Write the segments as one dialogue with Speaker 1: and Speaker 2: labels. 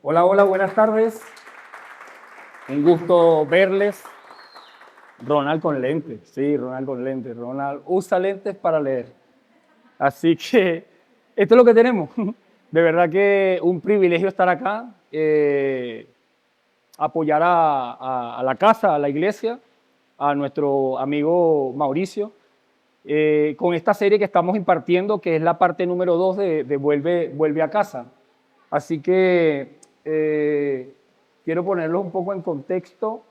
Speaker 1: Hola, hola, buenas tardes. Un gusto verles. Ronald con lentes, sí, Ronald con lentes. Ronald usa lentes para leer. Así que esto es lo que tenemos. De verdad que un privilegio estar acá, apoyar a la casa, a la iglesia, a nuestro amigo Mauricio, con esta serie que estamos impartiendo, que es la parte número 2 de Vuelve a casa. Así que quiero ponerlos un poco en contexto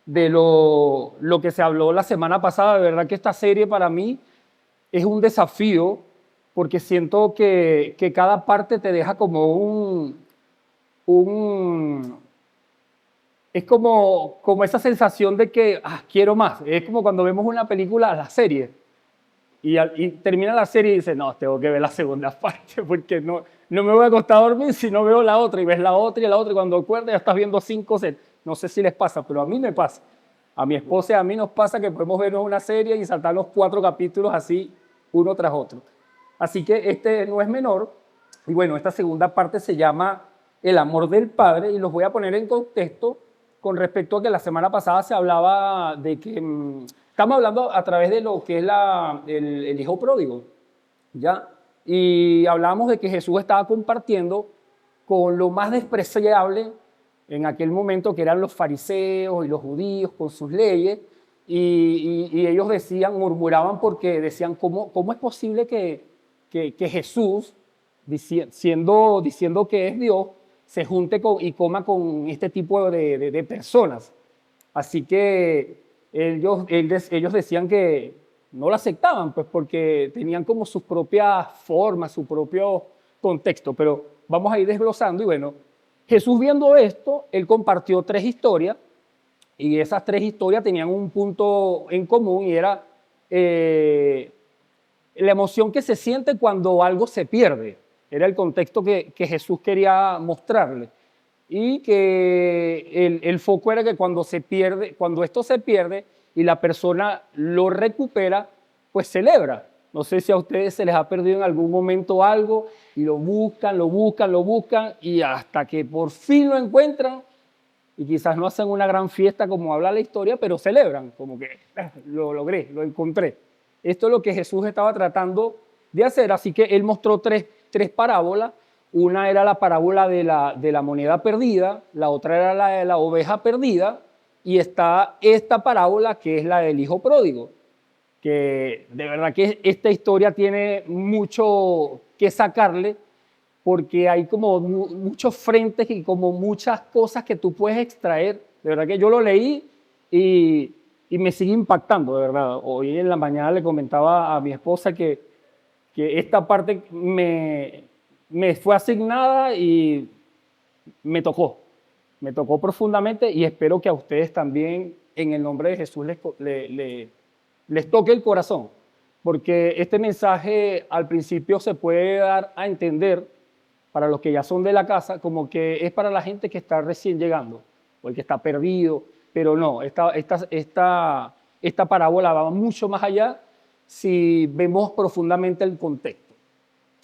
Speaker 1: de lo que se habló la semana pasada. De verdad que esta serie para mí es un desafío porque siento que cada parte te deja como un es como esa sensación de que quiero más. Es como cuando vemos una película, la serie, y termina la serie y dices, no, tengo que ver la segunda parte porque no me voy a acostar a dormir si no veo la otra, y ves la otra y la otra, y cuando acuerdas ya estás viendo 5 series. No sé si les pasa, pero a mí me pasa. A mi esposa y a mí nos pasa que podemos vernos una serie y saltar los 4 capítulos así, uno tras otro. Así que este no es menor. Y bueno, esta segunda parte se llama El amor del Padre, y los voy a poner en contexto con respecto a que la semana pasada se hablaba de que estamos hablando a través de lo que es el hijo pródigo, ¿ya? Y hablábamos de que Jesús estaba compartiendo con lo más despreciable en aquel momento, que eran los fariseos y los judíos con sus leyes, y ellos decían, murmuraban porque decían, ¿cómo es posible que Jesús, diciendo que es Dios, se junte y coma con este tipo de personas? Así que ellos decían que no lo aceptaban, pues porque tenían como sus propias formas, su propio contexto, pero vamos a ir desglosando. Y bueno, Jesús, viendo esto, él compartió 3 historias, y esas 3 historias tenían un punto en común, y era la emoción que se siente cuando algo se pierde. Era el contexto que Jesús quería mostrarle. Y que el foco era que cuando se pierde, cuando esto se pierde y la persona lo recupera, pues celebra. No sé si a ustedes se les ha perdido en algún momento algo y lo buscan, lo buscan, lo buscan, y hasta que por fin lo encuentran, y quizás no hacen una gran fiesta como habla la historia, pero celebran, como que lo logré, lo encontré. Esto es lo que Jesús estaba tratando de hacer. Así que él mostró tres parábolas. Una era la parábola de la moneda perdida, la otra era la de la oveja perdida, y está esta parábola que es la del hijo pródigo, que de verdad que esta historia tiene mucho que sacarle, porque hay como muchos frentes y como muchas cosas que tú puedes extraer. De verdad que yo lo leí y me sigue impactando, de verdad. Hoy en la mañana le comentaba a mi esposa que esta parte me fue asignada y me tocó profundamente, y espero que a ustedes también, en el nombre de Jesús, les toque el corazón, porque este mensaje al principio se puede dar a entender para los que ya son de la casa, como que es para la gente que está recién llegando o el que está perdido, pero no, esta parábola va mucho más allá si vemos profundamente el contexto.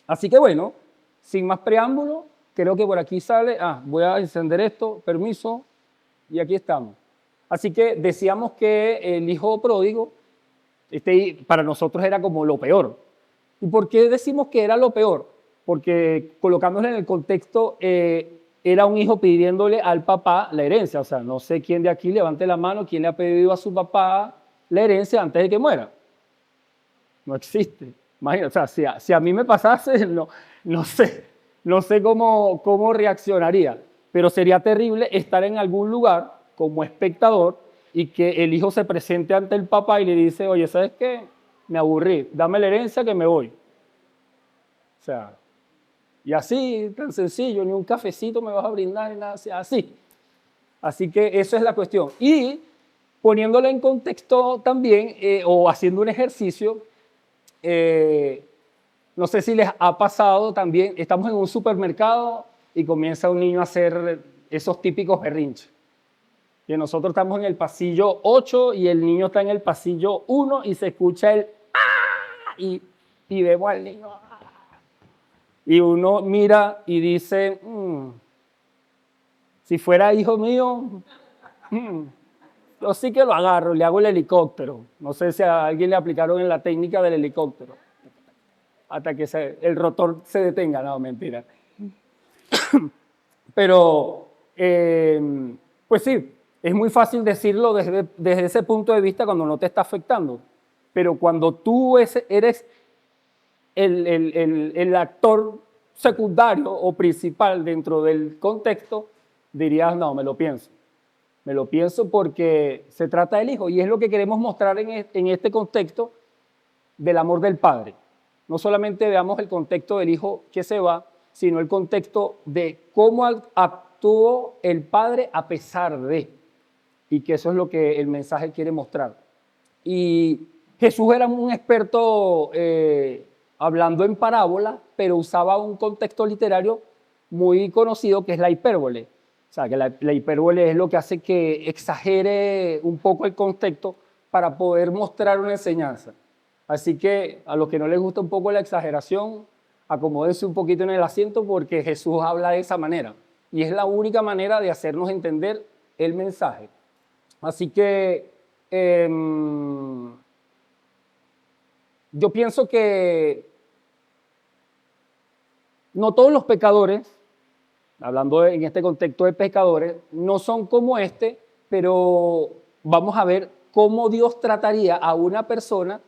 Speaker 1: Así que bueno, sin más preámbulo, creo que por aquí sale, voy a encender esto, permiso, y aquí estamos. Así que decíamos que el hijo pródigo, para nosotros era como lo peor. ¿Y por qué decimos que era lo peor? Porque colocándole en el contexto, era un hijo pidiéndole al papá la herencia. O sea, no sé quién de aquí levante la mano, quién le ha pedido a su papá la herencia antes de que muera. No existe. Imagínate, o sea, si a mí me pasase, no sé cómo reaccionaría, pero sería terrible estar en algún lugar como espectador y que el hijo se presente ante el papá y le dice, oye, ¿sabes qué? Me aburrí, dame la herencia que me voy. O sea, y así, tan sencillo, ni un cafecito me vas a brindar, ni nada así. Así que esa es la cuestión. Y poniéndolo en contexto también, o haciendo un ejercicio, no sé si les ha pasado también, estamos en un supermercado y comienza un niño a hacer esos típicos berrinches. Que nosotros estamos en el pasillo 8 y el niño está en el pasillo 1 y se escucha el ¡ah! Y vemos al niño. Y uno mira y dice, Si fuera hijo mío, mm, yo sí que lo agarro, le hago el helicóptero. No sé si a alguien le aplicaron en la técnica del helicóptero, hasta que el rotor se detenga. No, mentira. Pero, pues sí, es muy fácil decirlo desde ese punto de vista cuando no te está afectando. Pero cuando tú eres el actor secundario o principal dentro del contexto, dirías, no, me lo pienso. Me lo pienso porque se trata del Hijo y es lo que queremos mostrar en este contexto del amor del Padre. No solamente veamos el contexto del Hijo que se va, sino el contexto de cómo actuó el Padre a pesar de, y que eso es lo que el mensaje quiere mostrar. Y Jesús era un experto hablando en parábolas, pero usaba un contexto literario muy conocido que es la hipérbole. O sea, que la hipérbole es lo que hace que exagere un poco el contexto para poder mostrar una enseñanza. Así que a los que no les gusta un poco la exageración, acomódense un poquito en el asiento porque Jesús habla de esa manera. Y es la única manera de hacernos entender el mensaje. Así que yo pienso que no todos los pecadores, hablando en este contexto de pecadores, no son como este, pero vamos a ver cómo Dios trataría a una persona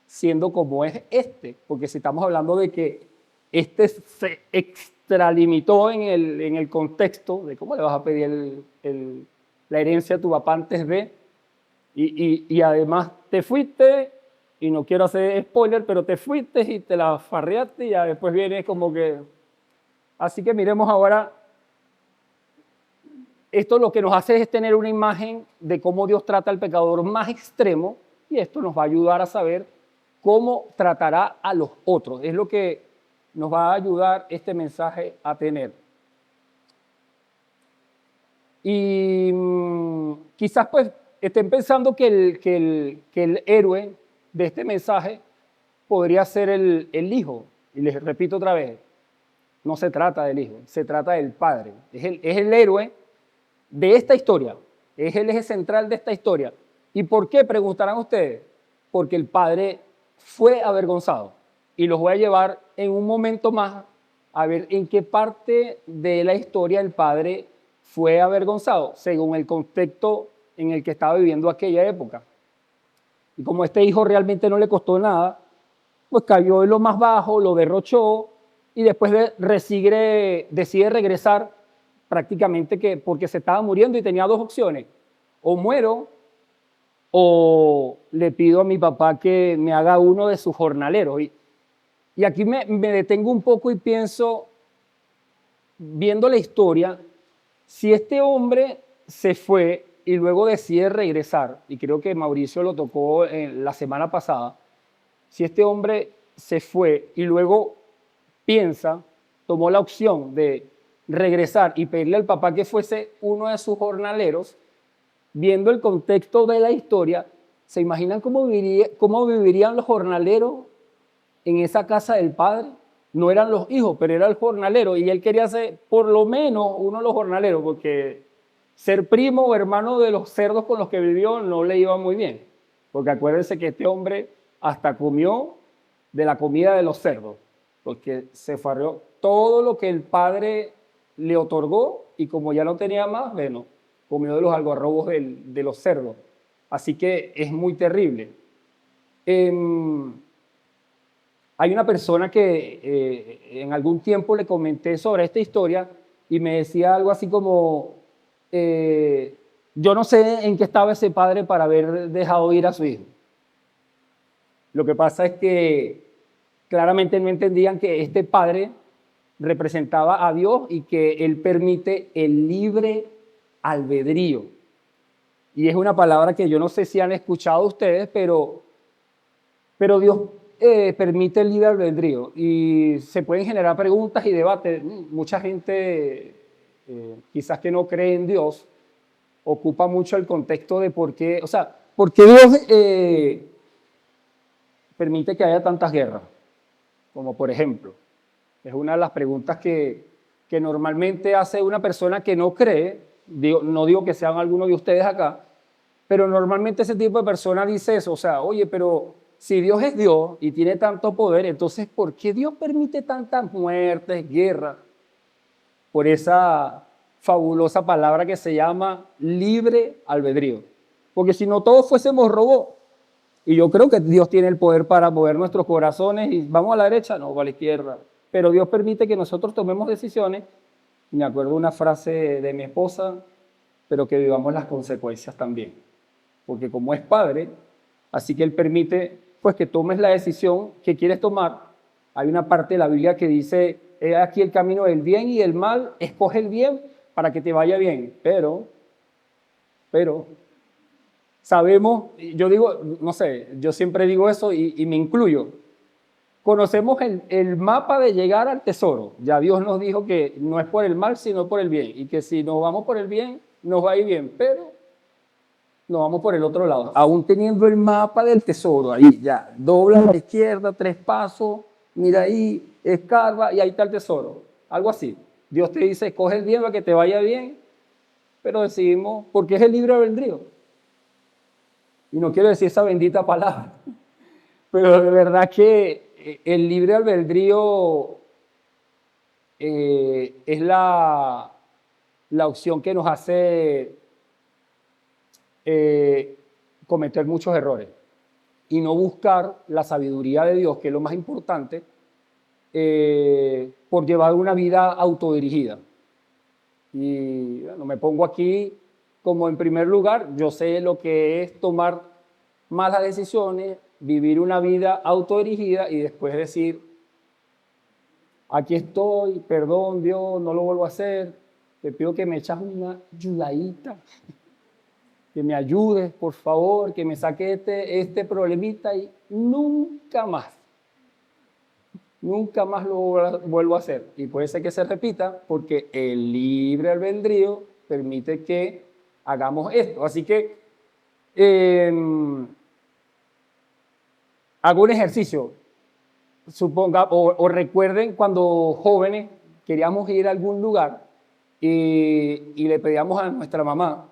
Speaker 1: siendo como es este, porque si estamos hablando de que este se extralimitó en el contexto de cómo le vas a pedir la herencia a tu papá antes de, y además te fuiste, y no quiero hacer spoiler, pero te fuiste y te la farreaste y ya después viene como que... Así que miremos ahora, esto lo que nos hace es tener una imagen de cómo Dios trata al pecador más extremo y esto nos va a ayudar a saber cómo tratará a los otros. Es lo que nos va a ayudar este mensaje a tener. Y quizás pues estén pensando que el héroe de este mensaje podría ser el hijo. Y les repito otra vez, no se trata del hijo, se trata del padre. Es el héroe de esta historia, es el eje central de esta historia. ¿Y por qué? Preguntarán ustedes. Porque el padre fue avergonzado. Y los voy a llevar en un momento más a ver en qué parte de la historia el padre fue avergonzado, según el contexto en el que estaba viviendo aquella época. Y como este hijo realmente no le costó nada, pues cayó en lo más bajo, lo derrochó y después decide regresar prácticamente porque se estaba muriendo y tenía dos opciones. O muero o le pido a mi papá que me haga uno de sus jornaleros. Y aquí me detengo un poco y pienso, viendo la historia, si este hombre se fue y luego decide regresar, y creo que Mauricio lo tocó la semana pasada, si este hombre se fue y luego tomó la opción de regresar y pedirle al papá que fuese uno de sus jornaleros, viendo el contexto de la historia, ¿se imaginan cómo vivirían los jornaleros en esa casa del padre? No eran los hijos, pero era el jornalero y él quería ser por lo menos uno de los jornaleros, porque ser primo o hermano de los cerdos con los que vivió no le iba muy bien, porque acuérdense que este hombre hasta comió de la comida de los cerdos, porque se farreó todo lo que el padre le otorgó y como ya no tenía más, bueno, comió de los algarrobos de los cerdos. Así que es muy terrible. Hay una persona que en algún tiempo le comenté sobre esta historia y me decía algo así como, yo no sé en qué estaba ese padre para haber dejado ir a su hijo. Lo que pasa es que claramente no entendían que este padre representaba a Dios y que él permite el libre albedrío. Y es una palabra que yo no sé si han escuchado ustedes, pero Dios permite el libre albedrío y se pueden generar preguntas y debates. Mucha gente, quizás que no cree en Dios, ocupa mucho el contexto de por qué, o sea, por qué Dios permite que haya tantas guerras, como por ejemplo. Es una de las preguntas que que normalmente hace una persona que no cree, no digo que sean algunos de ustedes acá, pero normalmente ese tipo de persona dice eso, o sea, oye, pero si Dios es Dios y tiene tanto poder, entonces ¿por qué Dios permite tantas muertes, guerras? Por esa fabulosa palabra que se llama libre albedrío. Porque si no todos fuésemos robots, y yo creo que Dios tiene el poder para mover nuestros corazones y vamos a la derecha, no, a la izquierda. Pero Dios permite que nosotros tomemos decisiones. Me acuerdo una frase de mi esposa, pero que vivamos las consecuencias también. Porque como es padre, así que Él permite pues que tomes la decisión que quieres tomar. Hay una parte de la Biblia que dice, he aquí el camino del bien y del mal, escoge el bien para que te vaya bien. Pero, sabemos, yo digo, no sé, yo siempre digo eso y me incluyo. Conocemos el mapa de llegar al tesoro. Ya Dios nos dijo que no es por el mal, sino por el bien. Y que si nos vamos por el bien, nos va a ir bien. Pero nos vamos por el otro lado. Aún teniendo el mapa del tesoro, ahí ya, dobla a la izquierda, 3 pasos, mira ahí, escarba y ahí está el tesoro. Algo así. Dios te dice, coge el bien para que te vaya bien, pero decidimos, porque es el libre albedrío. Y no quiero decir esa bendita palabra, pero de verdad que el libre albedrío es la opción que nos hace cometer muchos errores y no buscar la sabiduría de Dios, que es lo más importante, por llevar una vida autodirigida. Y bueno, me pongo aquí como en primer lugar, yo sé lo que es tomar malas decisiones, vivir una vida autodirigida y después decir, aquí estoy, perdón Dios, no lo vuelvo a hacer, te pido que me echas una ayudadita, que me ayudes, por favor, que me saque este problemita y nunca más lo vuelvo a hacer. Y puede ser que se repita porque el libre albedrío permite que hagamos esto. Así que hago un ejercicio. Suponga, o recuerden cuando jóvenes queríamos ir a algún lugar y le pedíamos a nuestra mamá,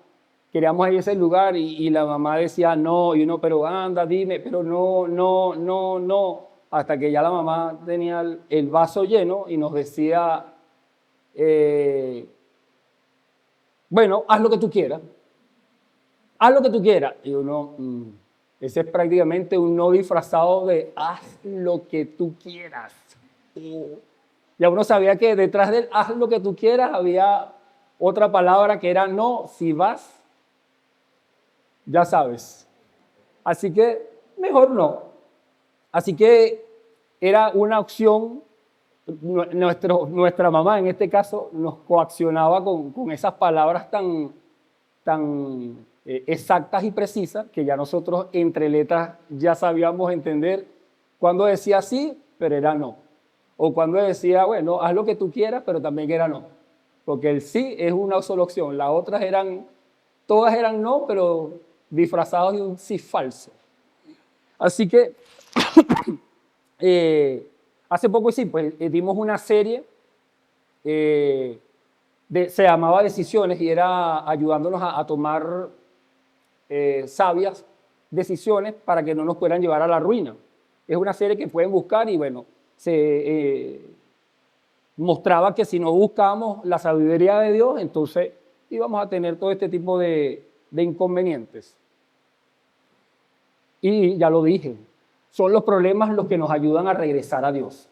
Speaker 1: queríamos ir a ese lugar y la mamá decía no, y uno, pero anda, dime, pero no, hasta que ya la mamá tenía el vaso lleno y nos decía, bueno, haz lo que tú quieras, y uno, ese es prácticamente un no disfrazado de haz lo que tú quieras. Ya uno sabía que detrás del haz lo que tú quieras había otra palabra que era no, si vas, ya sabes. Así que mejor no. Así que era una opción, nuestra mamá en este caso nos coaccionaba con esas palabras tan exactas y precisas que ya nosotros entre letras ya sabíamos entender cuando decía sí, pero era no. O cuando decía, bueno, haz lo que tú quieras, pero también era no. Porque el sí es una sola opción. Las otras todas eran no, pero disfrazados de un sí falso. Así que hace poco sí, pues dimos una serie, se llamaba Decisiones y era ayudándonos a tomar sabias decisiones para que no nos puedan llevar a la ruina. Es una serie que pueden buscar y bueno, se mostraba que si no buscábamos la sabiduría de Dios, entonces íbamos a tener todo este tipo de inconvenientes. Y ya lo dije, son los problemas los que nos ayudan a regresar a Dios.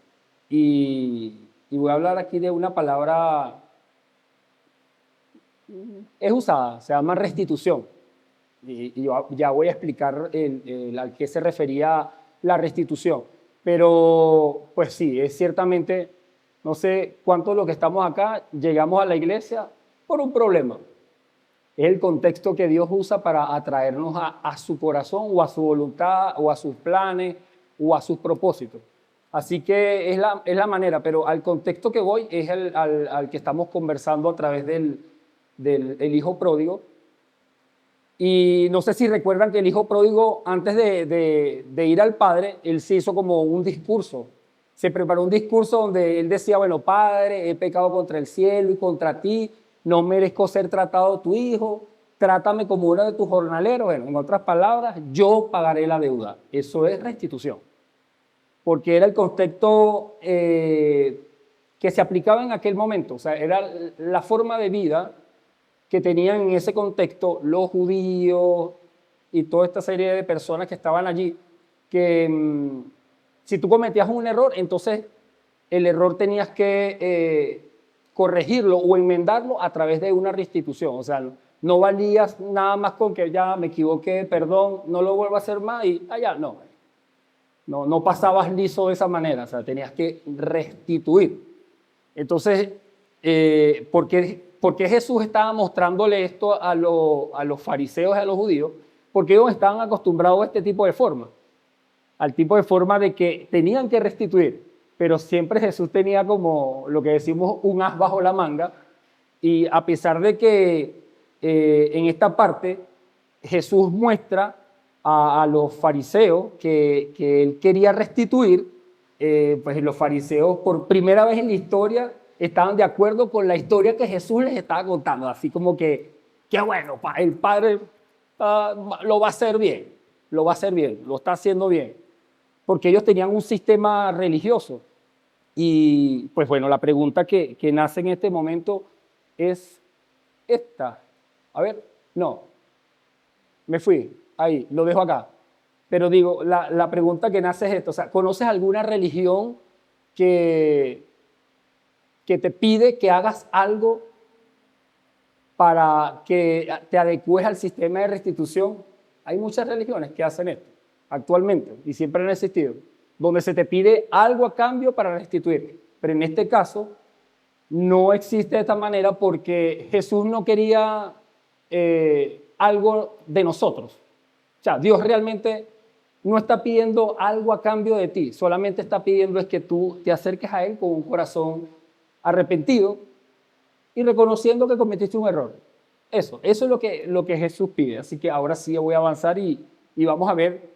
Speaker 1: Y voy a hablar aquí de una palabra, es usada, se llama restitución. Y yo ya voy a explicar a qué se refería la restitución. Pero pues sí, es ciertamente, no sé cuántos de los que estamos acá llegamos a la iglesia por un problema. Es el contexto que Dios usa para atraernos a su corazón o a su voluntad o a sus planes o a sus propósitos. Así que es la manera, pero al contexto que voy es al que estamos conversando a través del hijo pródigo. Y no sé si recuerdan que el hijo pródigo, antes de ir al padre, él se hizo como un discurso. se preparó un discurso donde él decía, bueno, Padre, he pecado contra el cielo y contra ti, no merezco ser tratado tu hijo, trátame como uno de tus jornaleros. Bueno, en otras palabras, yo pagaré la deuda. Eso es restitución, porque era el contexto que se aplicaba en aquel momento, o sea, era la forma de vida que tenían en ese contexto los judíos y toda esta serie de personas que estaban allí, que si tú cometías un error, entonces el error tenías que corregirlo o enmendarlo a través de una restitución. O sea, no valías nada más con que ya me equivoqué, perdón, no lo vuelvo a hacer más y allá, no. No pasabas liso de esa manera, o sea, tenías que restituir. Entonces, ¿por qué Jesús estaba mostrándole esto a los fariseos y a los judíos? Porque ellos estaban acostumbrados a este tipo de forma, al tipo de forma de que tenían que restituir, pero siempre Jesús tenía como lo que decimos un as bajo la manga, y a pesar de que en esta parte Jesús muestra a los fariseos que él quería restituir, pues los fariseos por primera vez en la historia estaban de acuerdo con la historia que Jesús les estaba contando, así como que bueno, el Padre lo va a hacer bien, lo va a hacer bien, lo está haciendo bien, porque ellos tenían un sistema religioso. Y pues bueno, la pregunta que nace en este momento es esta. A ver, no, me fui, ahí, lo dejo acá. Pero digo, la pregunta que nace es esto, o sea, ¿conoces alguna religión que te pide que hagas algo para que te adecues al sistema de restitución? Hay muchas religiones que hacen esto actualmente y siempre han existido, donde se te pide algo a cambio para restituir. Pero en este caso no existe de esta manera porque Jesús no quería algo de nosotros. O sea, Dios realmente no está pidiendo algo a cambio de ti, solamente está pidiendo es que tú te acerques a Él con un corazón arrepentido y reconociendo que cometiste un error. Eso es lo que Jesús pide. Así que ahora sí voy a avanzar y vamos a ver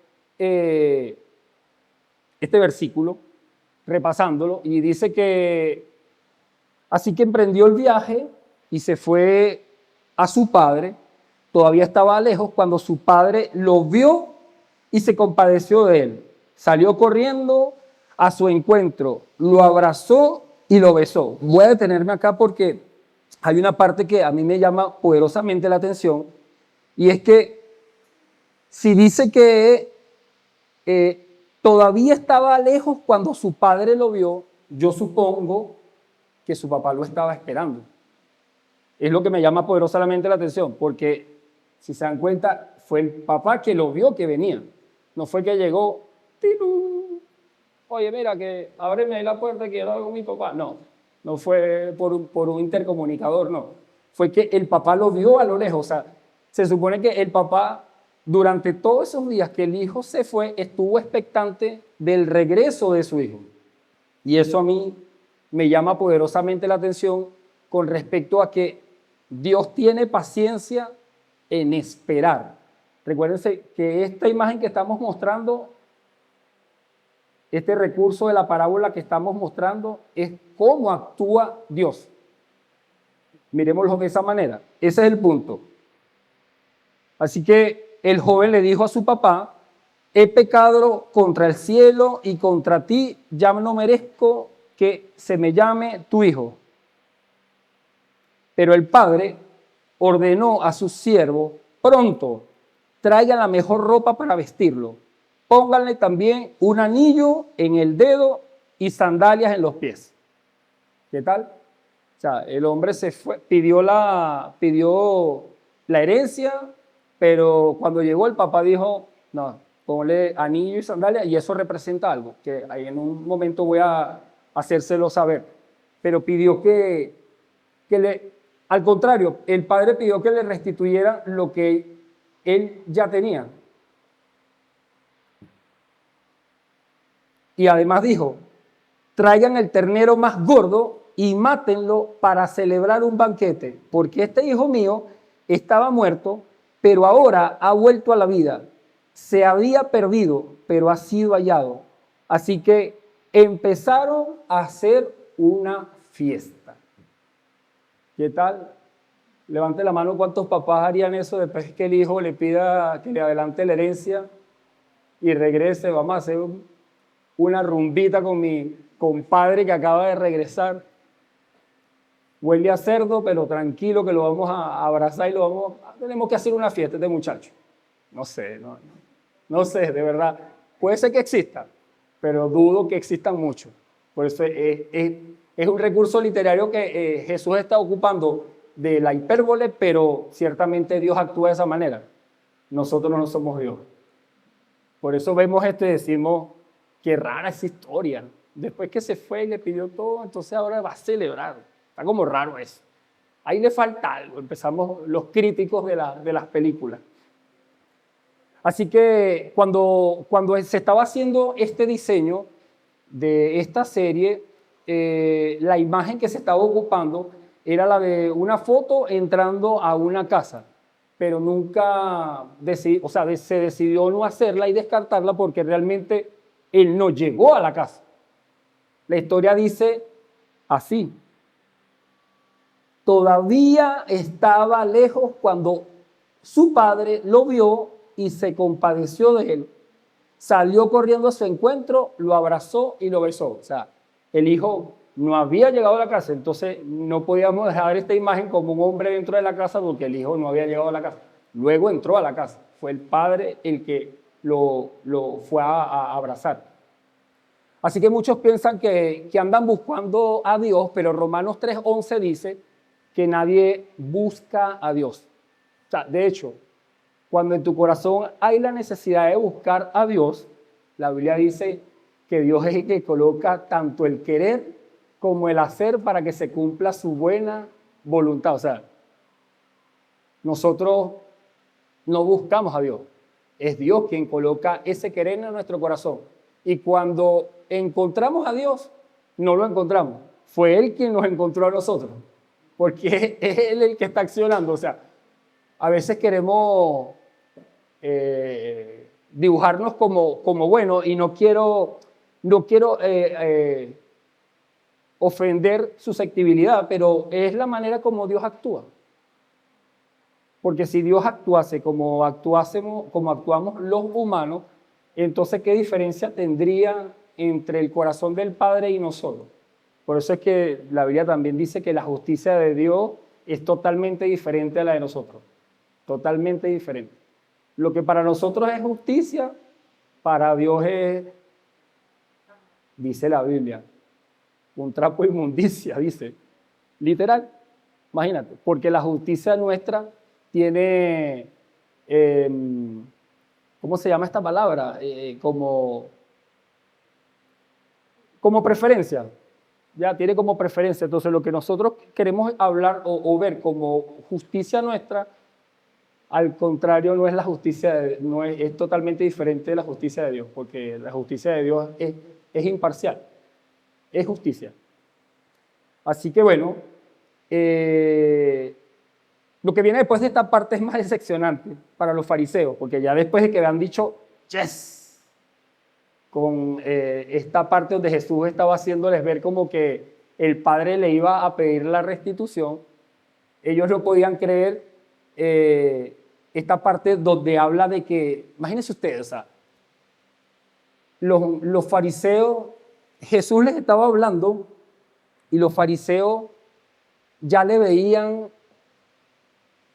Speaker 1: este versículo, repasándolo, y dice que así que emprendió el viaje y se fue a su padre. Todavía estaba lejos cuando su padre lo vio y se compadeció de él. Salió corriendo a su encuentro, lo abrazó y lo besó. Voy a detenerme acá porque hay una parte que a mí me llama poderosamente la atención, y es que si dice que todavía estaba lejos cuando su padre lo vio, yo supongo que su papá lo estaba esperando. Es lo que me llama poderosamente la atención, porque si se dan cuenta, fue el papá que lo vio que venía. No fue que llegó, ¡tirú! Oye, mira, que ábreme ahí la puerta, quiero algo con mi papá. No fue por un intercomunicador, no. Fue que el papá lo vio a lo lejos. O sea, se supone que el papá, durante todos esos días que el hijo se fue, estuvo expectante del regreso de su hijo. Y eso a mí me llama poderosamente la atención con respecto a que Dios tiene paciencia en esperar. Recuérdense que esta imagen que estamos mostrando, este recurso de la parábola que estamos mostrando, es cómo actúa Dios. Miremoslo de esa manera. Ese es el punto. Así que el joven le dijo a su papá: he pecado contra el cielo y contra ti, ya no merezco que se me llame tu hijo. Pero el padre ordenó a su siervo: pronto, traigan la mejor ropa para vestirlo, pónganle también un anillo en el dedo y sandalias en los pies. ¿Qué tal? O sea, el hombre se fue, pidió la herencia, pero cuando llegó el papá dijo: no, ponle anillo y sandalias, y eso representa algo, que ahí en un momento voy a hacérselo saber. Pero pidió al contrario, el padre pidió que le restituyera lo que él ya tenía. Y además dijo: traigan el ternero más gordo y mátenlo para celebrar un banquete, porque este hijo mío estaba muerto, pero ahora ha vuelto a la vida. Se había perdido, pero ha sido hallado. Así que empezaron a hacer una fiesta. ¿Qué tal? Levante la mano, ¿cuántos papás harían eso después que el hijo le pida que le adelante la herencia y regrese? Vamos a hacer una rumbita con mi compadre que acaba de regresar. Huele a cerdo, pero tranquilo que lo vamos a abrazar y tenemos que hacer una fiesta este muchacho. No sé, no sé, de verdad. Puede ser que exista, pero dudo que existan muchos. Por eso es un recurso literario que Jesús está ocupando de la hipérbole, pero ciertamente Dios actúa de esa manera. Nosotros no somos Dios. Por eso vemos esto y decimos, qué rara esa historia. Después que se fue y le pidió todo, entonces ahora va a celebrar. Está como raro eso. Ahí le falta algo. Empezamos los críticos de las películas. Así que cuando se estaba haciendo este diseño de esta serie, la imagen que se estaba ocupando era la de una foto entrando a una casa, pero nunca se decidió no hacerla y descartarla porque realmente él no llegó a la casa. La historia dice así: todavía estaba lejos cuando su padre lo vio y se compadeció de él. Salió corriendo a su encuentro, lo abrazó y lo besó. O sea, el hijo no había llegado a la casa, entonces no podíamos dejar esta imagen como un hombre dentro de la casa porque el hijo no había llegado a la casa. Luego entró a la casa. Fue el padre el que lo fue a abrazar. Así que muchos piensan que andan buscando a Dios, pero Romanos 3:11 dice que nadie busca a Dios. O sea, de hecho, cuando en tu corazón hay la necesidad de buscar a Dios, la Biblia dice que Dios es el que coloca tanto el querer como el hacer para que se cumpla su buena voluntad. O sea, nosotros no buscamos a Dios. Es Dios quien coloca ese querer en nuestro corazón. Y cuando encontramos a Dios, no lo encontramos. Fue Él quien nos encontró a nosotros. Porque es Él el que está accionando. O sea, a veces queremos dibujarnos como bueno, y no quiero ofender susceptibilidad, pero es la manera como Dios actúa. Porque si Dios actuase como actuamos los humanos, entonces ¿qué diferencia tendría entre el corazón del Padre y nosotros? Por eso es que la Biblia también dice que la justicia de Dios es totalmente diferente a la de nosotros. Totalmente diferente. Lo que para nosotros es justicia, para Dios es, dice la Biblia, un trapo de inmundicia, dice. Literal, imagínate, porque la justicia nuestra tiene, ¿cómo se llama esta palabra? Como preferencia, ya tiene como preferencia. Entonces lo que nosotros queremos hablar o ver como justicia nuestra, al contrario, no es la justicia, es totalmente diferente de la justicia de Dios, porque la justicia de Dios es imparcial, es justicia. Así que bueno, lo que viene después de esta parte es más decepcionante para los fariseos, porque ya después de que habían dicho, yes, con esta parte donde Jesús estaba haciéndoles ver como que el Padre le iba a pedir la restitución, ellos no podían creer esta parte donde habla de que, imagínense ustedes, o sea, los fariseos, Jesús les estaba hablando y los fariseos ya le veían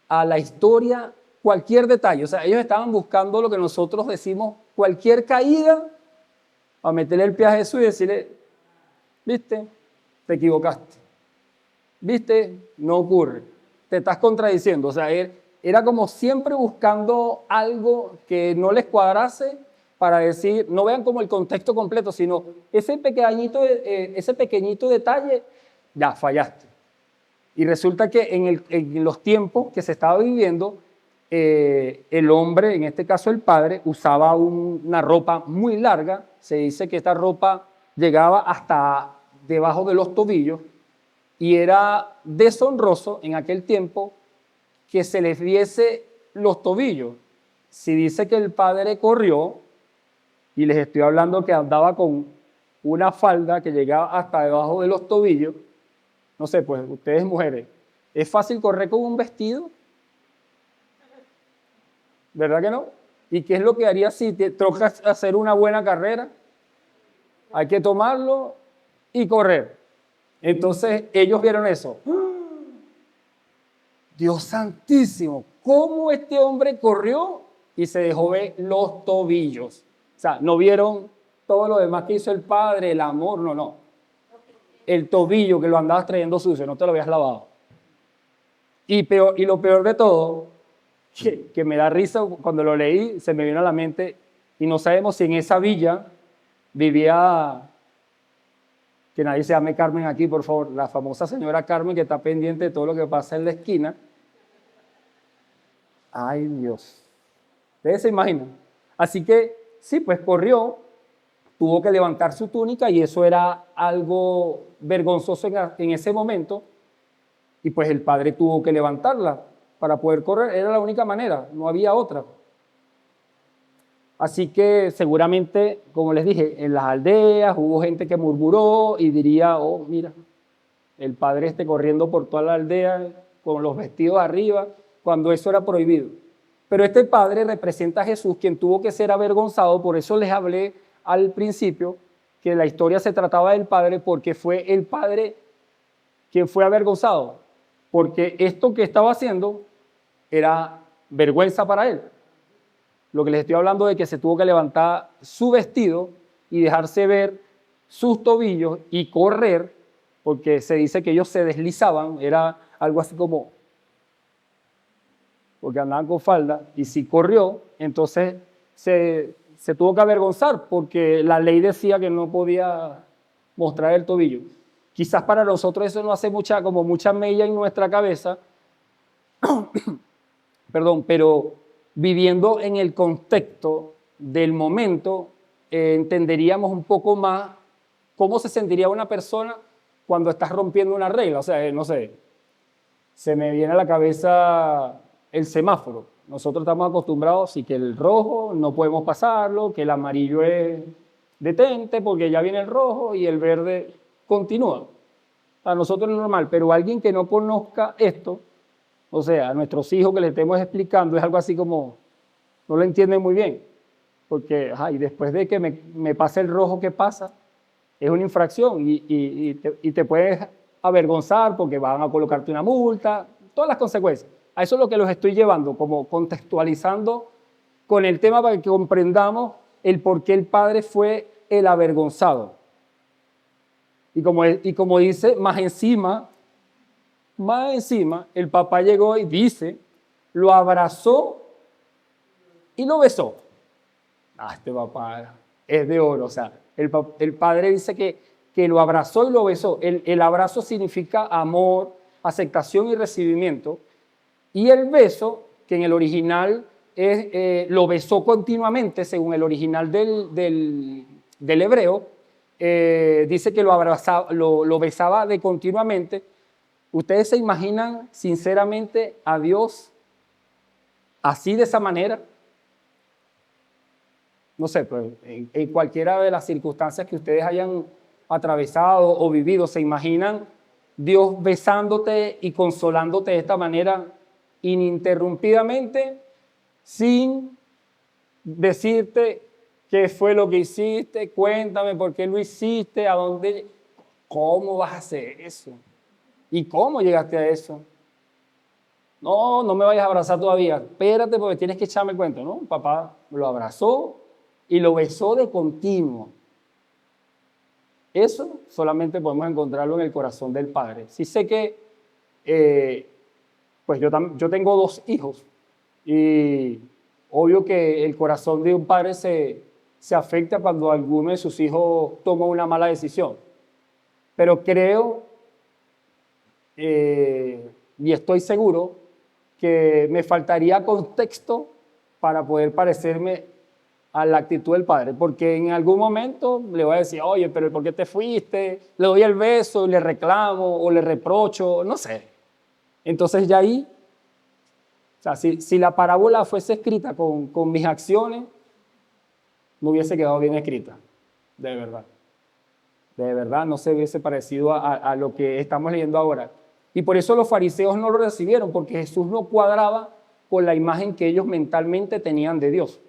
Speaker 1: a la historia cualquier detalle. O sea, ellos estaban buscando lo que nosotros decimos, cualquier caída, a meterle el pie a Jesús y decirle, viste, te equivocaste. Viste, no ocurre. Te estás contradiciendo. O sea, era como siempre buscando algo que no les cuadrase para decir, no vean como el contexto completo, sino ese pequeñito detalle, ya fallaste. Y resulta que en los tiempos que se estaba viviendo, el hombre, en este caso el padre, usaba una ropa muy larga. Se dice que esta ropa llegaba hasta debajo de los tobillos y era deshonroso en aquel tiempo que se les viese los tobillos. Si dice que el padre corrió, y les estoy hablando que andaba con una falda que llegaba hasta debajo de los tobillos. No sé, pues ustedes mujeres, ¿es fácil correr con un vestido? ¿Verdad que no? ¿Y qué es lo que haría si te toca hacer una buena carrera? Hay que tomarlo y correr. Entonces ellos vieron eso. Dios santísimo, ¿cómo este hombre corrió y se dejó ver los tobillos? O sea, no vieron todo lo demás que hizo el padre, el amor, no. El tobillo que lo andabas trayendo sucio, no te lo habías lavado. Y lo peor de todo, que me da risa cuando lo leí, se me vino a la mente, y no sabemos si en esa villa vivía, que nadie se llame Carmen aquí, por favor, la famosa señora Carmen que está pendiente de todo lo que pasa en la esquina. Ay, Dios. Ustedes se imaginan. Así que, sí, pues corrió, tuvo que levantar su túnica y eso era algo vergonzoso en ese momento. Y pues el padre tuvo que levantarla para poder correr. Era la única manera, no había otra. Así que seguramente, como les dije, en las aldeas hubo gente que murmuró y diría, oh, mira, el padre corriendo por toda la aldea con los vestidos arriba, cuando eso era prohibido. Pero este padre representa a Jesús, quien tuvo que ser avergonzado. Por eso les hablé al principio que la historia se trataba del padre, porque fue el padre quien fue avergonzado, porque esto que estaba haciendo era vergüenza para él. Lo que les estoy hablando de que se tuvo que levantar su vestido y dejarse ver sus tobillos y correr, porque se dice que ellos se deslizaban, era algo así como, porque andaban con falda, y si corrió, entonces se tuvo que avergonzar, porque la ley decía que no podía mostrar el tobillo. Quizás para nosotros eso no hace mucha mella en nuestra cabeza, perdón, pero viviendo en el contexto del momento, entenderíamos un poco más cómo se sentiría una persona cuando estás rompiendo una regla. O sea, no sé, se me viene a la cabeza el semáforo. Nosotros estamos acostumbrados a que el rojo no podemos pasarlo, que el amarillo es detente porque ya viene el rojo y el verde continúa. A nosotros es normal, pero alguien que no conozca esto, o sea, a nuestros hijos que les estemos explicando, es algo así como, no lo entienden muy bien, porque y después de que me pase el rojo, ¿qué pasa? Es una infracción y te puedes avergonzar porque van a colocarte una multa, todas las consecuencias. A eso es lo que los estoy llevando, como contextualizando con el tema para que comprendamos el por qué el padre fue el avergonzado. Y como dice, más encima, el papá llegó y dice, lo abrazó y lo besó. Este papá es de oro. O sea, el padre dice que lo abrazó y lo besó. El abrazo significa amor, aceptación y recibimiento. Y el beso, que en el original lo besó continuamente, según el original del hebreo, dice que lo besaba de continuamente. ¿Ustedes se imaginan sinceramente a Dios así, de esa manera? No sé, pues, en cualquiera de las circunstancias que ustedes hayan atravesado o vivido, ¿se imaginan Dios besándote y consolándote de esta manera ininterrumpidamente, sin decirte qué fue lo que hiciste, cuéntame por qué lo hiciste, a dónde, cómo vas a hacer eso? ¿Y cómo llegaste a eso? No me vayas a abrazar todavía. Espérate porque tienes que echarme el cuento, ¿no? Papá lo abrazó y lo besó de continuo. Eso solamente podemos encontrarlo en el corazón del Padre. Sí sé que, pues yo tengo 2 hijos y obvio que el corazón de un padre se afecta cuando alguno de sus hijos toma una mala decisión. Pero creo y estoy seguro que me faltaría contexto para poder parecerme a la actitud del padre, porque en algún momento le voy a decir, oye, pero ¿por qué te fuiste? Le doy el beso, le reclamo o le reprocho, no sé. Entonces ya ahí, o sea, si la parábola fuese escrita con mis acciones, no hubiese quedado bien escrita, de verdad. De verdad, no se hubiese parecido a lo que estamos leyendo ahora. Y por eso los fariseos no lo recibieron, porque Jesús no cuadraba con la imagen que ellos mentalmente tenían de Dios.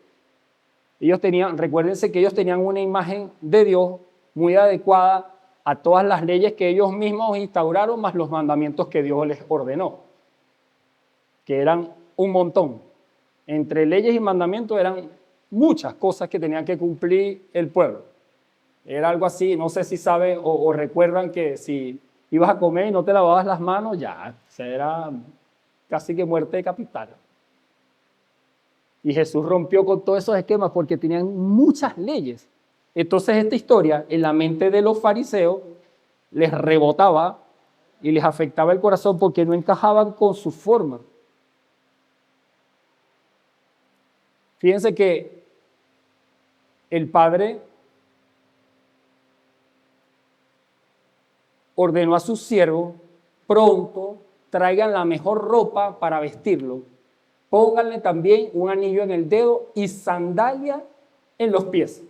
Speaker 1: Recuérdense que ellos tenían una imagen de Dios muy adecuada a todas las leyes que ellos mismos instauraron, más los mandamientos que Dios les ordenó, que eran un montón. Entre leyes y mandamientos eran muchas cosas que tenían que cumplir el pueblo. Era algo así, no sé si saben o recuerdan que si ibas a comer y no te lavabas las manos, ya, o sea, era casi que muerte capital. Y Jesús rompió con todos esos esquemas porque tenían muchas leyes. Entonces esta historia en la mente de los fariseos les rebotaba y les afectaba el corazón porque no encajaban con su forma. Fíjense que el Padre ordenó a sus siervos: pronto traigan la mejor ropa para vestirlo, pónganle también un anillo en el dedo y sandalia en los pies.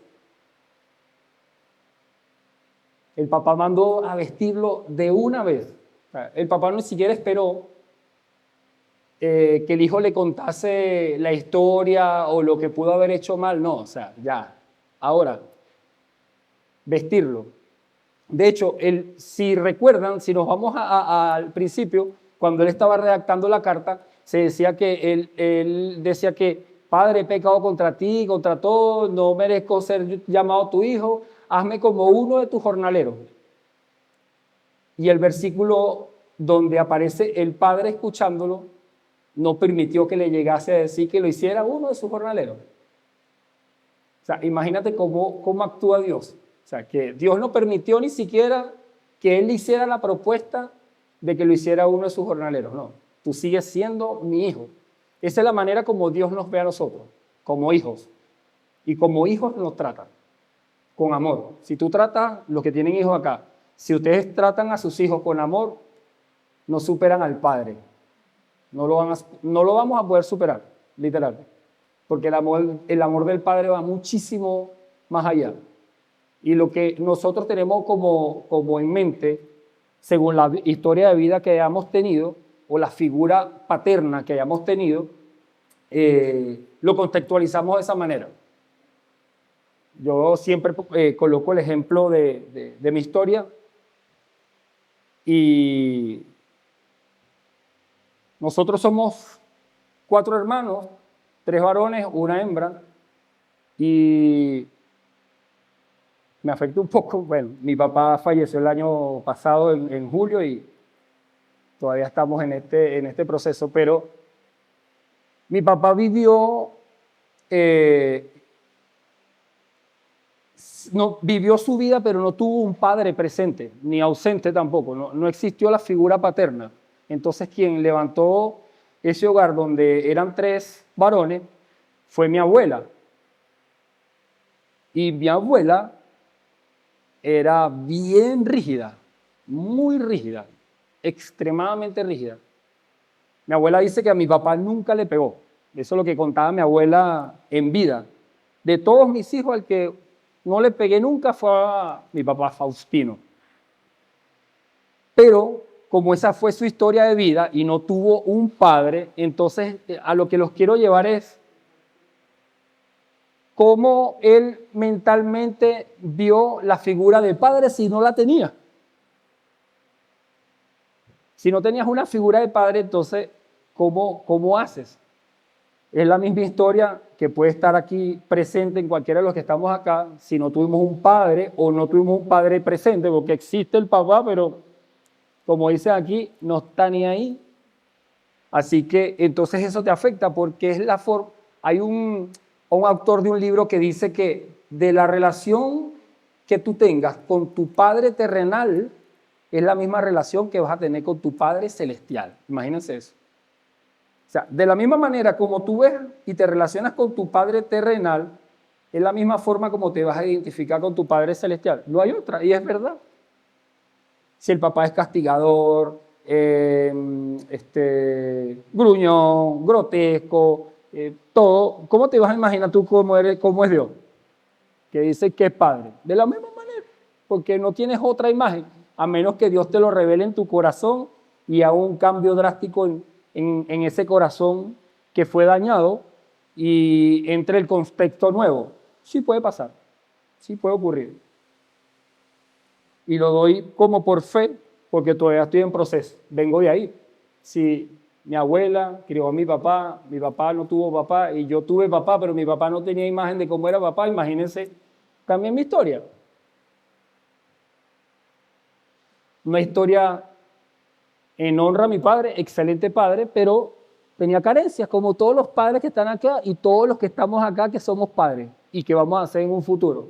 Speaker 1: El papá mandó a vestirlo de una vez. O sea, el papá ni siquiera esperó que el hijo le contase la historia o lo que pudo haber hecho mal. No, o sea, ya, ahora, vestirlo. De hecho, si recuerdan, si nos vamos al principio, cuando él estaba redactando la carta, se decía que él decía que: Padre, he pecado contra ti, contra todo, no merezco ser llamado tu hijo, hazme como uno de tus jornaleros. Y el versículo donde aparece el Padre escuchándolo no permitió que le llegase a decir que lo hiciera uno de sus jornaleros. O sea, imagínate cómo actúa Dios. O sea, que Dios no permitió ni siquiera que él le hiciera la propuesta de que lo hiciera uno de sus jornaleros. No, tú sigues siendo mi hijo. Esa es la manera como Dios nos ve a nosotros, como hijos. Y como hijos nos tratan, con amor. Si tú tratas, los que tienen hijos acá, si ustedes tratan a sus hijos con amor, no superan al Padre. No lo vamos a poder superar, literal. Porque el amor del Padre va muchísimo más allá. Y lo que nosotros tenemos como en mente, según la historia de vida que hayamos tenido, o la figura paterna que hayamos tenido, lo contextualizamos de esa manera. Yo siempre coloco el ejemplo de mi historia, y nosotros somos 4 hermanos, 3 varones, 1 hembra, y me afecta un poco. Bueno, mi papá falleció el año pasado en julio y todavía estamos en este proceso, pero mi papá vivió su vida, pero no tuvo un padre presente, ni ausente tampoco, no existió la figura paterna. Entonces quien levantó ese hogar donde eran 3 varones fue mi abuela. Y mi abuela era bien rígida, muy rígida, extremadamente rígida. Mi abuela dice que a mi papá nunca le pegó. Eso es lo que contaba mi abuela en vida. De todos mis hijos, al que no le pegué nunca fue a mi papá Faustino. Pero como esa fue su historia de vida y no tuvo un padre, entonces a lo que los quiero llevar es cómo él mentalmente vio la figura de padre si no la tenía. Si no tenías una figura de padre, entonces, ¿cómo haces? Es la misma historia que puede estar aquí presente en cualquiera de los que estamos acá si no tuvimos un padre o no tuvimos un padre presente, porque existe el papá, pero como dice aquí, no está ni ahí. Así que entonces eso te afecta porque es la forma. Hay un autor de un libro que dice que de la relación que tú tengas con tu padre terrenal es la misma relación que vas a tener con tu padre celestial. Imagínense eso. O sea, de la misma manera como tú ves y te relacionas con tu padre terrenal, es la misma forma como te vas a identificar con tu padre celestial. No hay otra, y es verdad. Si el papá es castigador, gruñón, grotesco, todo, ¿cómo te vas a imaginar tú cómo es Dios? Que dice que es padre. De la misma manera. porque no tienes otra imagen, a menos que Dios te lo revele en tu corazón y haga un cambio drástico en ese corazón que fue dañado y entre el contexto nuevo. Sí puede pasar, sí puede ocurrir. Y lo doy como por fe, porque todavía estoy en proceso, vengo de ahí. Si mi abuela crió a mi papá no tuvo papá y yo tuve papá, pero mi papá no tenía imagen de cómo era papá, imagínense, también mi historia. Una historia en honra a mi padre, excelente padre, pero tenía carencias, como todos los padres que están acá y todos los que estamos acá que somos padres y que vamos a hacer en un futuro.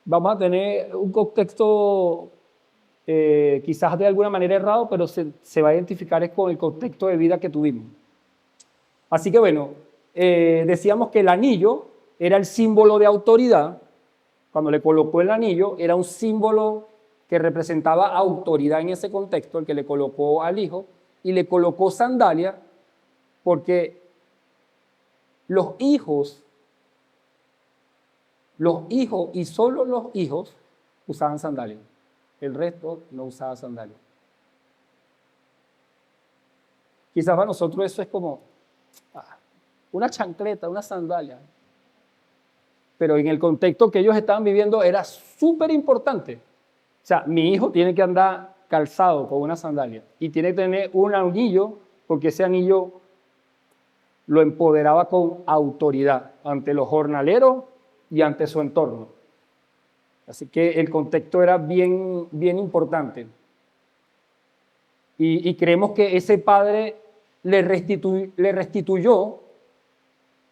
Speaker 1: Vamos a tener un contexto quizás de alguna manera errado, pero se va a identificar con el contexto de vida que tuvimos. Así que bueno, decíamos que el anillo era el símbolo de autoridad. Cuando le colocó el anillo, era un símbolo que representaba autoridad en ese contexto, el que le colocó al hijo, y le colocó sandalia porque los hijos y solo los hijos usaban sandalias. El resto no usaba sandalias. Quizás para nosotros eso es como una chancleta, una sandalia. Pero en el contexto que ellos estaban viviendo era súper importante. O sea, mi hijo tiene que andar calzado con una sandalia y tiene que tener un anillo, porque ese anillo lo empoderaba con autoridad ante los jornaleros y ante su entorno. Así que el contexto era bien, bien importante. Y creemos que ese padre le restituyó,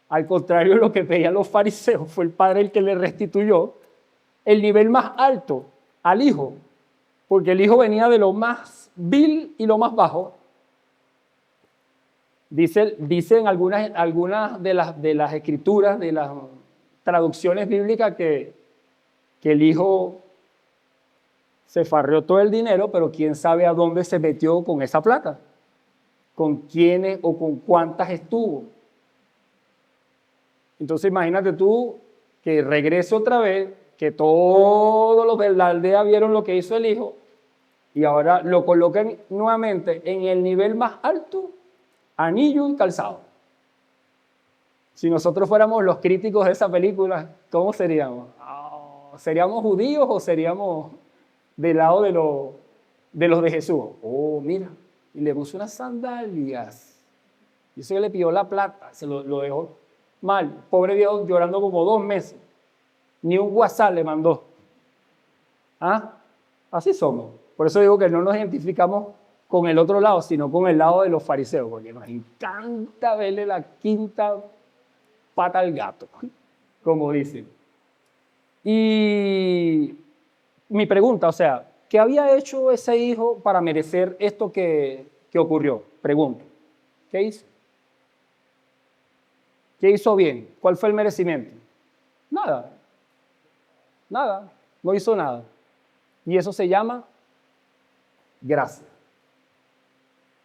Speaker 1: al contrario de lo que pedían los fariseos, fue el padre el que le restituyó el nivel más alto al hijo, porque el hijo venía de lo más vil y lo más bajo. Dicen algunas de las escrituras, de las traducciones bíblicas, que el hijo se farreó todo el dinero, pero quién sabe a dónde se metió con esa plata, con quiénes o con cuántas estuvo. Entonces imagínate tú que regrese otra vez, que todos los de la aldea vieron lo que hizo el hijo y ahora lo colocan nuevamente en el nivel más alto, anillo y calzado. Si nosotros fuéramos los críticos de esa película, ¿cómo seríamos? ¿Seríamos judíos o seríamos del lado de los de Jesús? Oh, mira, y le puso unas sandalias. Y eso que le pidió la plata, se lo dejó mal. Pobre Dios, llorando como 2 meses. Ni un WhatsApp le mandó. Así somos. Por eso digo que no nos identificamos con el otro lado, sino con el lado de los fariseos, porque nos encanta verle la quinta pata al gato, como dicen. Y mi pregunta, o sea, ¿qué había hecho ese hijo para merecer esto que ocurrió? Pregunto. ¿Qué hizo? ¿Qué hizo bien? ¿Cuál fue el merecimiento? Nada. Nada. No hizo nada. Y eso se llama gracia.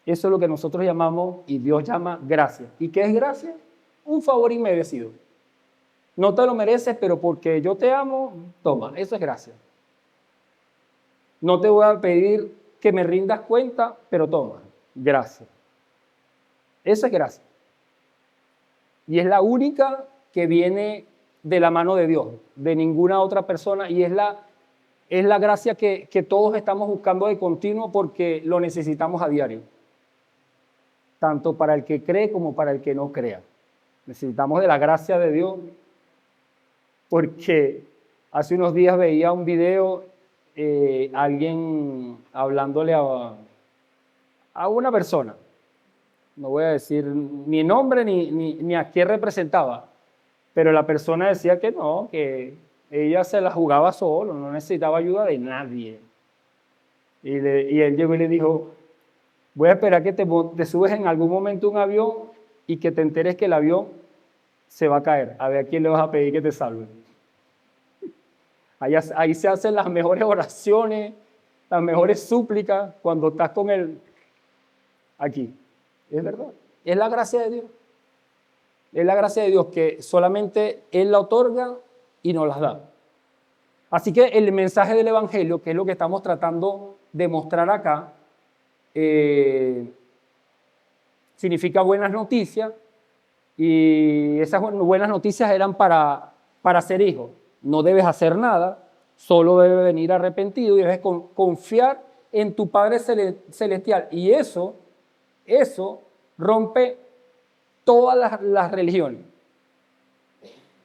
Speaker 1: Eso es lo que nosotros llamamos y Dios llama gracia. ¿Y qué es gracia? Un favor inmerecido. No te lo mereces, pero porque yo te amo, toma, eso es gracia. No te voy a pedir que me rindas cuenta, pero toma, gracia. Eso es gracia. Y es la única que viene de la mano de Dios, de ninguna otra persona, y es la gracia que todos estamos buscando de continuo porque lo necesitamos a diario, tanto para el que cree como para el que no crea. Necesitamos de la gracia de Dios, porque hace unos días veía un video, alguien hablándole a una persona, no voy a decir ni nombre ni a qué representaba, pero la persona decía que no, que ella se la jugaba solo, no necesitaba ayuda de nadie. Y él llegó y le dijo, voy a esperar que te subes en algún momento a un avión y que te enteres que el avión se va a caer. A ver a quién le vas a pedir que te salve. Ahí se hacen las mejores oraciones, las mejores súplicas cuando estás con él aquí. Es verdad. Es la gracia de Dios. Es la gracia de Dios que solamente Él la otorga y nos las da. Así que el mensaje del Evangelio, que es lo que estamos tratando de mostrar acá, significa buenas noticias, y esas buenas noticias eran para ser hijo. No debes hacer nada, solo debes venir arrepentido y debes confiar en tu Padre Celestial. Y eso rompe todas las religiones.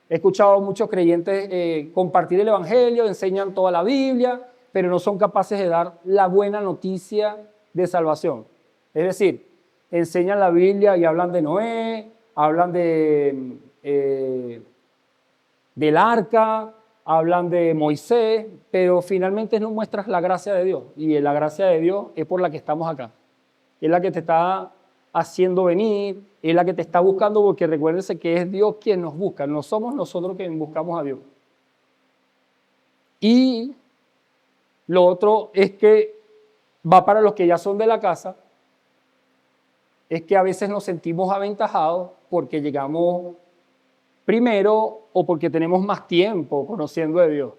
Speaker 1: He escuchado a muchos creyentes compartir el Evangelio, enseñan toda la Biblia, pero no son capaces de dar la buena noticia de salvación. Es decir, enseñan la Biblia y hablan de Noé, hablan del arca, hablan de Moisés, pero finalmente no muestras la gracia de Dios. Y la gracia de Dios es por la que estamos acá. Es la que te está haciendo venir, es la que te está buscando, porque recuérdense que es Dios quien nos busca, no somos nosotros quienes buscamos a Dios. Y lo otro es que va para los que ya son de la casa, es que a veces nos sentimos aventajados porque llegamos primero o porque tenemos más tiempo conociendo de Dios.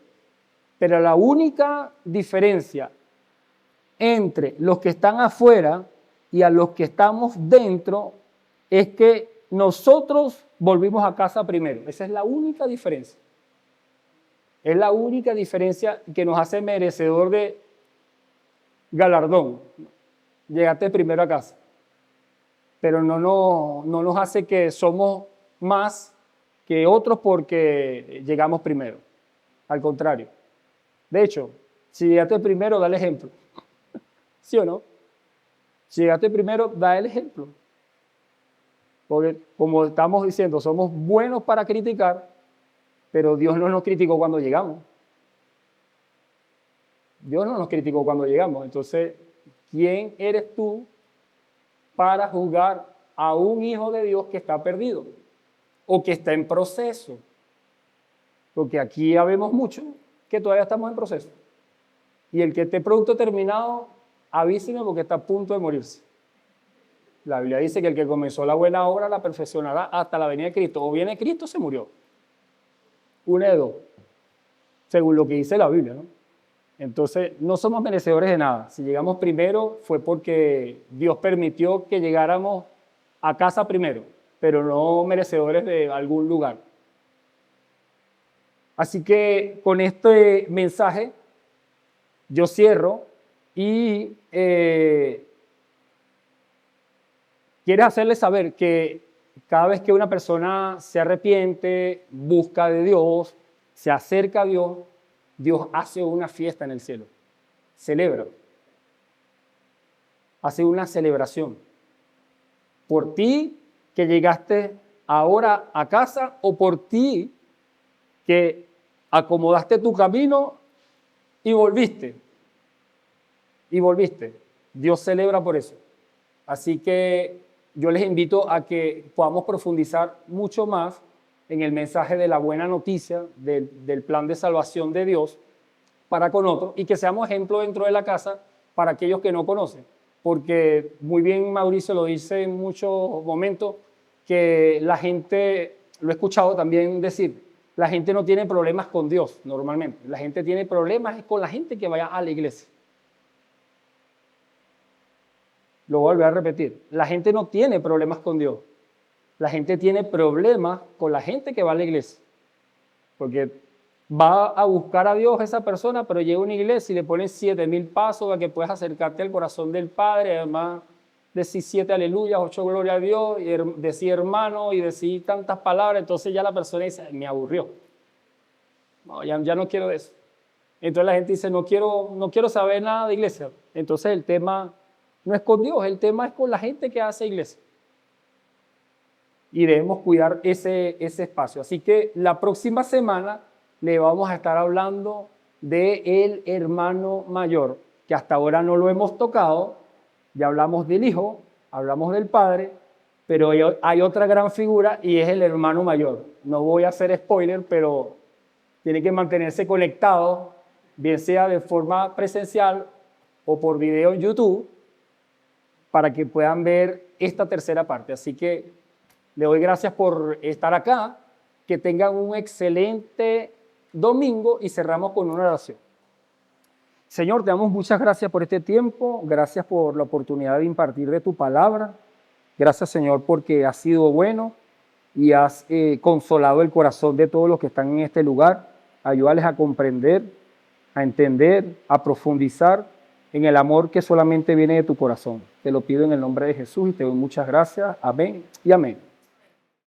Speaker 1: Pero la única diferencia entre los que están afuera y a los que estamos dentro es que nosotros volvimos a casa primero. Esa es la única diferencia. Es la única diferencia que nos hace merecedor de galardón. Llegaste primero a casa. Pero no nos hace que somos más que otros porque llegamos primero. Al contrario. De hecho, si llegaste primero, da el ejemplo. ¿Sí o no? Si llegaste primero, da el ejemplo. Porque, como estamos diciendo, somos buenos para criticar, pero Dios no nos criticó cuando llegamos. Dios no nos criticó cuando llegamos. Entonces, ¿quién eres tú para juzgar a un hijo de Dios que está perdido o que está en proceso? Porque aquí ya vemos mucho que todavía estamos en proceso. Y el que esté producto terminado, avíseme porque está a punto de morirse. La Biblia dice que el que comenzó la buena obra la perfeccionará hasta la venida de Cristo. O viene Cristo o se murió. Una de dos, según lo que dice la Biblia, ¿no? Entonces, no somos merecedores de nada. Si llegamos primero fue porque Dios permitió que llegáramos a casa primero, pero no merecedores de algún lugar. Así que con este mensaje yo cierro y quiero hacerles saber que cada vez que una persona se arrepiente, busca de Dios, se acerca a Dios, Dios hace una fiesta en el cielo, celebra, hace una celebración por ti que llegaste ahora a casa o por ti que acomodaste tu camino y volviste. Dios celebra por eso. Así que yo les invito a que podamos profundizar mucho más en el mensaje de la buena noticia, del plan de salvación de Dios para con otros, y que seamos ejemplo dentro de la casa para aquellos que no conocen. Porque muy bien Mauricio lo dice en muchos momentos, que la gente, lo he escuchado también decir, la gente no tiene problemas con Dios normalmente, la gente tiene problemas con la gente que vaya a la iglesia. Lo voy a volver a repetir, la gente no tiene problemas con Dios, la gente tiene problemas con la gente que va a la iglesia, porque va a buscar a Dios esa persona, pero llega a una iglesia y le ponen 7,000 pasos para que puedas acercarte al corazón del Padre, además decir 7 aleluyas, 8 gloria a Dios, y decir hermano y decir tantas palabras, entonces ya la persona dice, me aburrió, no, ya no quiero de eso. Entonces la gente dice, no quiero saber nada de iglesia. Entonces el tema no es con Dios, el tema es con la gente que hace iglesia. Y debemos cuidar ese espacio. Así que la próxima semana le vamos a estar hablando del hermano mayor, que hasta ahora no lo hemos tocado. Ya hablamos del hijo, hablamos del padre, pero hay otra gran figura y es el hermano mayor. No voy a hacer spoiler, pero tiene que mantenerse conectado, bien sea de forma presencial o por video en YouTube, para que puedan ver esta tercera parte. Así que le doy gracias por estar acá, que tengan un excelente domingo y cerramos con una oración. Señor, te damos muchas gracias por este tiempo, gracias por la oportunidad de impartir de tu palabra. Gracias, Señor, porque has sido bueno y has consolado el corazón de todos los que están en este lugar. Ayúdales a comprender, a entender, a profundizar en el amor que solamente viene de tu corazón. Te lo pido en el nombre de Jesús y te doy muchas gracias. Amén y amén.